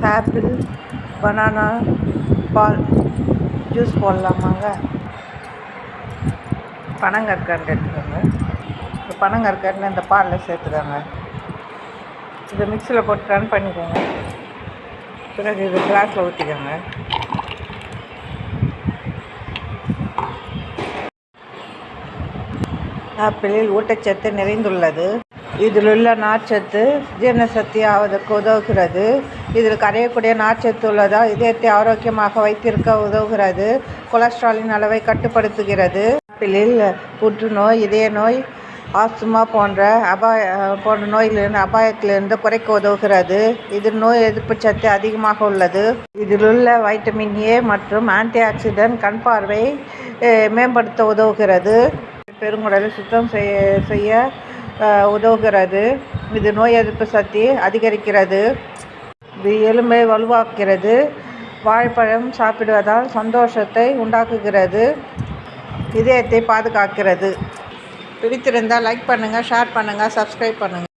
Apple, banana, பால் juice போடலாமாங்க. பனங்கற்கண்டு எடுத்துக்கோங்க. இந்த பனங்கற்கண்டு இந்த பாலில் சேர்த்துக்கோங்க. இதை மிக்சியில் போட்டு ரன் பண்ணிக்கோங்க. பிறகு இது கிளாஸில் ஊற்றிக்கோங்க. ஆப்பிளில் ஊட்டச்சத்து நிறைந்துள்ளது. இதில் உள்ள நார்ச்சத்து ஜீரண சக்தி ஆவதற்கு உதவுகிறது. இதில் கரையக்கூடிய நார்ச்சத்து உள்ளதால் இதயத்தை ஆரோக்கியமாக வைத்திருக்க உதவுகிறது. கொலஸ்ட்ராலின் அளவை கட்டுப்படுத்துகிறது. ஆப்பிளில் புற்றுநோய், இதய நோய், ஆஸ்துமா போன்ற நோயிலிருந்து அபாயத்திலிருந்து குறைக்க உதவுகிறது. இதில் நோய் எதிர்ப்பு சக்தி அதிகமாக உள்ளது. இதில் உள்ள வைட்டமின் ஏ மற்றும் ஆன்டி ஆக்சிடென்ட் கண் பார்வை மேம்படுத்த உதவுகிறது. பெருங்குடலை சுத்தம் செய்ய உதவுகிறது. இது நோய் எதிர்ப்பு சக்தி அதிகரிக்கிறது. இது எலும்பை வலுவாக்குகிறது. வாழைப்பழம் சாப்பிடுவதால் சந்தோஷத்தை உண்டாக்குகிறது. இதயத்தை பாதுகாக்கிறது. பிடித்திருந்தால் லைக் பண்ணுங்கள், ஷேர் பண்ணுங்கள், சப்ஸ்கிரைப் பண்ணுங்கள்.